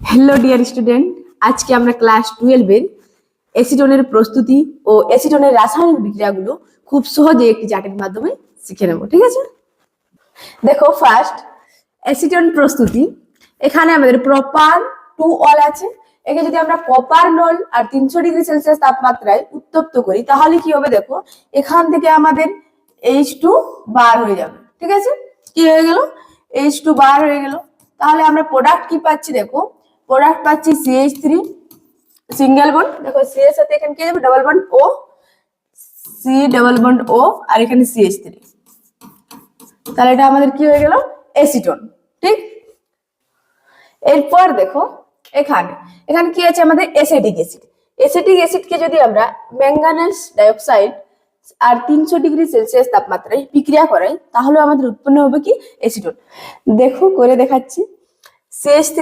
Hello dear student, আজকে আমরা class 12 এর অ্যাসিটনের প্রস্তুতি ও অ্যাসিটনের রাসায়নিক বিক্রিয়াগুলো খুব সহজে একটি চার্টের মাধ্যমে শিখে নেব। ঠিক আছে, দেখো ফার্স্ট অ্যাসিটন প্রস্তুতি। এখানে আমাদের প্রপার টু অল আছে। একে যদি আমরা প্রপারনল আর 300 ডিগ্রি সেলসিয়াস তাপমাত্রায় উত্তপ্ত করি তাহলে কি হবে, দেখো এখান থেকে আমাদের H2 বার হয়ে যাবে। ঠিক আছে, কি হয়ে গেল, H2 বার হয়ে গেল। তাহলে আমরা প্রোডাক্ট কি পাচ্ছি, দেখো প্রোডাক্ট পাচ্ছি CH3 সিঙ্গেল বন্ড। দেখো সি এর সাথে এখানে কি যাবে, ডাবল বন্ড ও, সি ডাবল বন্ড ও, আর এখানে CH3। তাহলে এটা আমাদের কি হয়ে গেল, অ্যাসিটন। ঠিক, এরপর দেখো এখানে এখানে কি আছে আমাদের অ্যাসিটিক অ্যাসিড। অ্যাসিটিক অ্যাসিডকে যদি আমরা ম্যাঙ্গানেস ডাইঅক্সাইড আর 300 ডিগ্রি সেলসিয়াস তাপমাত্রায় বিক্রিয়া করাই তাহলে আমাদের উৎপন্ন হবে কি, অ্যাসিটন। দেখো করে দেখাচ্ছি। CH3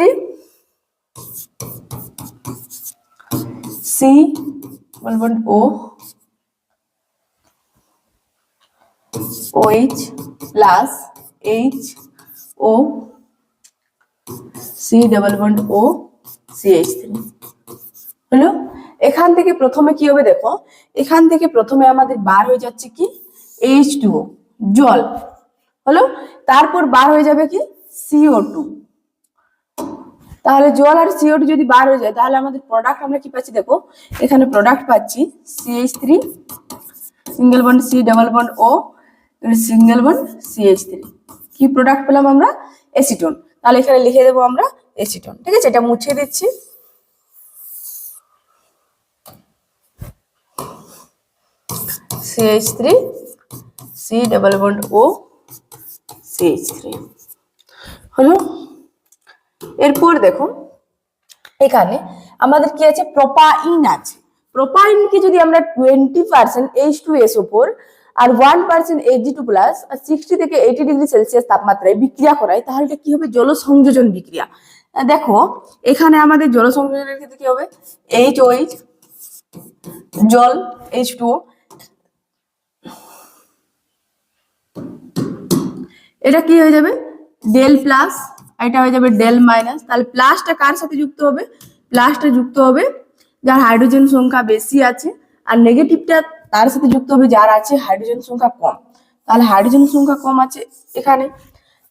সি বলবন O, OH plus HO, C double bond O, CH3 হলো। এখান থেকে প্রথমে কি হবে, দেখো এখান থেকে প্রথমে আমাদের বার হয়ে যাচ্ছে কি, H2O জল হলো। তারপর বার হয়ে যাবে কি, CO2। তাহলে জল আর CO2 যদি বার হয়ে যায় তাহলে আমাদের প্রোডাক্ট আমরা কি পাচ্ছি, দেখো এখানে প্রোডাক্ট পাচ্ছি CH3 single bond C double bond O, single bond CH3। কি প্রোডাক্ট পেলাম আমরা, অ্যাসিটন। তাহলে এখানে লিখে দেবো আমরা অ্যাসিটন। ঠিক আছে, এটা মুছে দিচ্ছি। CH3 C double bond O, CH3 হলো। এরপর দেখো এখানে আমাদের কি আছে, প্রোপাইন আছে। প্রোপাইনকে যদি আমরা 20% H2SO4 আর 1% Hg2 প্লাস আর 60 থেকে 80 ডিগ্রি সেলসিয়াস তাপমাত্রায় বিক্রিয়া করাই তাহলে এটা কি হবে, জল সংযোজন বিক্রিয়া। দেখো এখানে আমাদের জল সংযোজনের ক্ষেত্রে কি হবে, HOH জল, H2O, এটা কি হয়ে যাবে ডেল প্লাস, এটা হয়ে যাবে ডেল মাইনাস। তাহলে প্লাসটা কার সাথে যুক্ত হবে, প্লাসটা যুক্ত হবে যার হাইড্রোজেন সংখ্যা বেশি আছে, আর নেগেটিভটা তার সাথে যুক্ত হবে যার আছে হাইড্রোজেন সংখ্যা কম। তাহলে হাইড্রোজেন সংখ্যা কম আছে এখানে।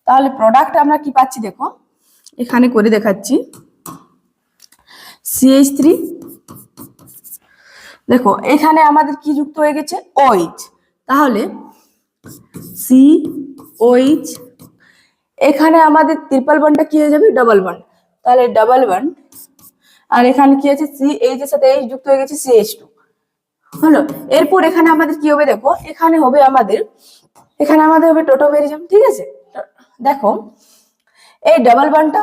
তাহলে প্রোডাক্ট আমরা কি পাচ্ছি, দেখো এখানে করে দেখাচ্ছি। CH3 দেখো এখানে আমাদের কি যুক্ত হয়ে গেছে, OH। তাহলে COH, এখানে আমাদের ট্রিপল বন্ডটা কি হয়ে যাবে, ডাবল বন্ড। তাহলে ডাবল বন্ড, আর এখানে কি আছে, CH এর সাথে H যুক্ত হয়ে গেছে, CH2 হলো। এরপর এখানে আমাদের কি হবে, দেখো এখানে হবে আমাদের হবে টোটোমেরিজম। ঠিক আছে, দেখো এই ডাবল বন্ডটা,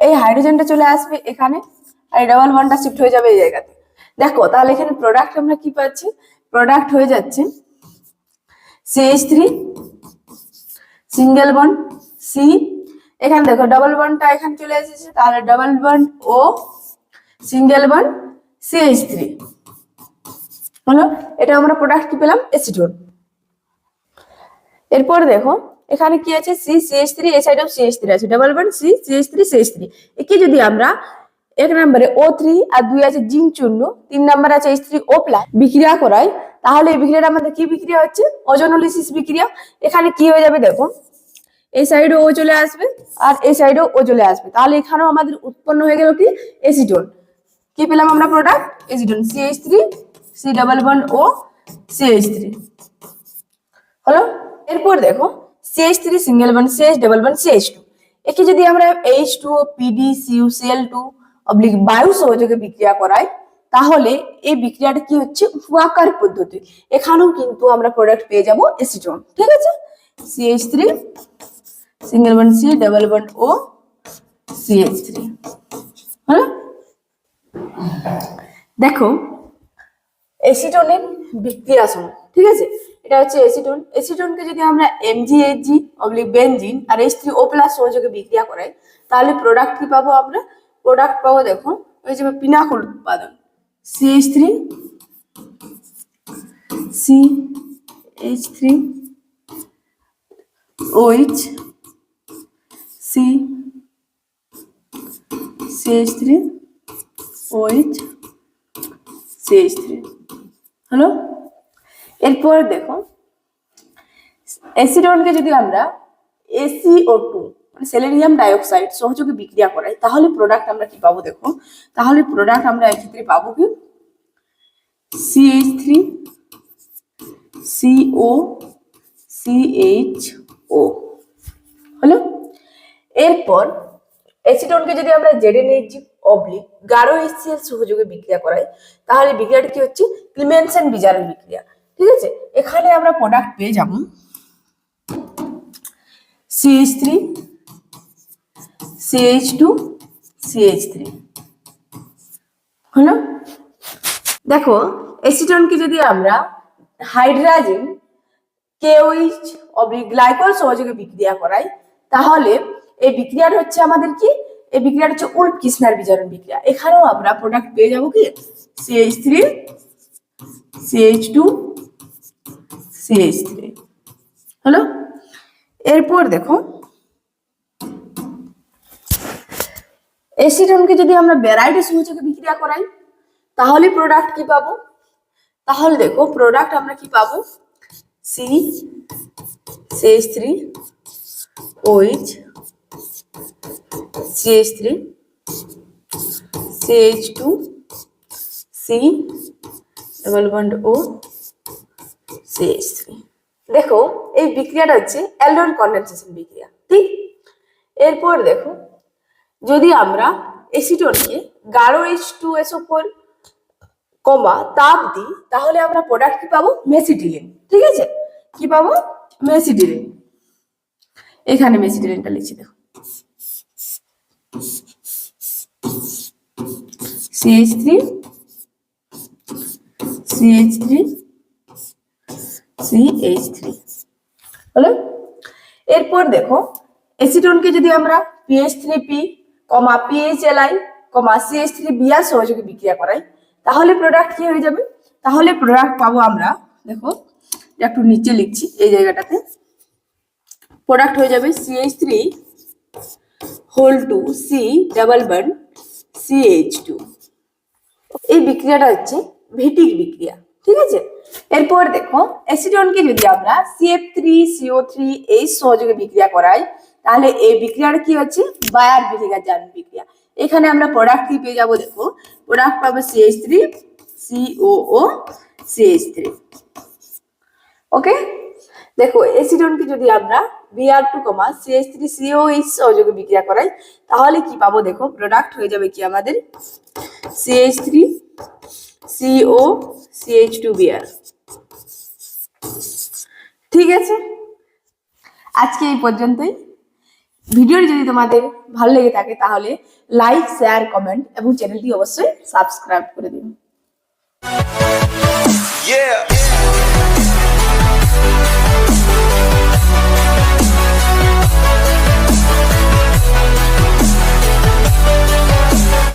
এই হাইড্রোজেনটা চলে আসবে এখানে, আর ডাবল বন্ডটা শিফট হয়ে যাবে এই জায়গাতে। দেখো তাহলে এখানে প্রোডাক্ট আমরা কি পাচ্ছি, প্রোডাক্ট হয়ে যাচ্ছে CH3 সিঙ্গেল বন্ড সি, এখানে দেখো ডাবল বন্ডটা এখানে চলে এসেছে, তাহলে double bond O, single bond CH3 হলো। এটা আমরা প্রোডাক্ট কি পেলাম, অ্যাসিটন। এরপর দেখো এখানে কি আছে, CH3 এই সাইডেও CH3 আছে, ডাবল বন্ড CH3 একে যদি আমরা এক নম্বরে O3 আর 2 আছে জিঙ্ক চূর্ণ, 3 নম্বরে আছে H3O প্লাস বিক্রিয়া করাই তাহলে এই বিক্রিয়াটা আমাদের কি বিক্রিয়া হচ্ছে, ওজোনোলিসিস বিক্রিয়া। এখানে কি হয়ে যাবে, দেখো এই সাইডে ও চলে আসবে আর এই সাইডেও ও চলে আসবে। তাহলে এখানেও আমাদের উৎপন্ন হয়ে গেল কি, অ্যাসিটন। কি পেলাম আমরা product, acetone. CH3 C double bond O, CH3 হলো। এরপর দেখো CH3 single bond CH double bond CH2, একে যদি আমরা H2O PdCuCl2 অবলিক বায়ু সহযোগে বিক্রিয়া করাই তাহলে এই বিক্রিয়াটা কি হচ্ছে, ওয়াকার পদ্ধতি। এখানেও কিন্তু আমরা প্রোডাক্ট পেয়ে যাব অ্যাসিটন। ঠিক আছে, CH3 single bond C double bond O, CH3 হলো। দেখো অ্যাসিটনের বিক্রিয়া সময়, ঠিক আছে, এটা হচ্ছে অ্যাসিটন। অ্যাসিটনকে যদি আমরা MgHg অবলিক বেনজিন আর H3O প্লাস সহযোগে বিক্রিয়া করাই তাহলে প্রোডাক্ট কি পাবো, আমরা প্রোডাক্ট পাবো, দেখো ওই যে পিনাকল উৎপাদন CH3 CH3 OH C CH3 OH CH3 হলো। এরপর দেখো অ্যাসিডনকে যদি আমরা SiO2 মানে সেলেনিয়াম ডাইঅক্সাইড সহযোগে বিক্রিয়া করাই তাহলে প্রোডাক্ট আমরা কি পাবো দেখো। তাহলে প্রোডাক্ট আমরা এক্ষেত্রে পাবো কি CH3 CO CHO হলো। এরপর অ্যাসিডনকে যদি আমরা ZnHG অবলিক গাঢ় HCl সহযোগে বিক্রিয়া করাই তাহলে বিক্রিয়াটা কি হচ্ছে ক্লিমেনসেন বিজারণ বিক্রিয়া। ঠিক আছে, এখানে আমরা প্রোডাক্ট পেয়ে যাব CH3 CH2 CH3 হলো। দেখো অ্যাসিডনকে যদি আমরা হাইড্রোজেন KOH অবলিক গ্লাইকল সহযোগে বিক্রিয়া করাই তাহলে এই বিক্রিয়াটা হচ্ছে আমাদের কি, এই বিক্রিয়াটা হচ্ছে উল্ফ কিসনার বিজারণ বিক্রিয়া। এখানেও আমরা প্রোডাক্ট পেয়ে যাব কি CH3 CH2 CH3 হলো। এরপর দেখো অ্যাসিডনকে যদি আমরা ব্যারাইডি সহযোগে বিক্রিয়া করাই তাহলে প্রোডাক্ট কি পাবো। তাহলে দেখো প্রোডাক্ট আমরা কি পাবো CH3 OH CH3 CH2 C double bond O CH3। দেখো এই বিক্রিয়াটা হচ্ছে অ্যালডোন কনডেনসেশন বিক্রিয়া। ঠিক, এরপর দেখো যদি আমরা অ্যাসিডনকে গাঢ় H2SO4 কমা তাপ দিই তাহলে আমরা প্রোডাক্ট কি পাবো মেসিটিলিন। ঠিক আছে, কি পাবো মেসিটিলিন। এখানে মেসিটিলিনটা লিখছি দেখো CH3 CH3 CH3 হলো। এরপর দেখো অ্যাসিডনকে যদি আমরা PH3P PHLI CH3Br সহযোগে বিক্রিয়া করাই তাহলে প্রোডাক্ট কি হয়ে যাবে। তাহলে প্রোডাক্ট পাবো আমরা দেখো একটু নিচে লিখছি এই জায়গাটাতে প্রোডাক্ট হয়ে যাবে CH3 whole 2 C double bond CH2। এই বিক্রিয়াটা হচ্ছে ভিটিক বিক্রিয়া। ঠিক আছে, এরপর দেখো অ্যাসিডনকে যদি আমরা CF3CO3H সহযোগে বিক্রিয়া করাই তাহলে এই বিক্রিয়াটা কি হচ্ছে বায়ার ভিনেগার জারণ বিক্রিয়া। এখানে আমরা প্রোডাক্ট কি পেয়ে যাবো দেখো প্রোডাক্ট পাবো CH3 COO CH3। ওকে, দেখো অ্যাসিডনকে যদি আমরা Br2 CH3COH সহযোগে বিক্রিয়া করাই তাহলে কি পাবো দেখো প্রোডাক্ট হয়ে যাবে কি আমাদের CH3 CO CH2Br। ঠিক আছে, আজকে এই পর্যন্তই। ভিডিওটি যদি তোমাদের ভালো লেগে থাকে তাহলে লাইক শেয়ার কমেন্ট এবং চ্যানেলটি অবশ্যই সাবস্ক্রাইব করে দিন।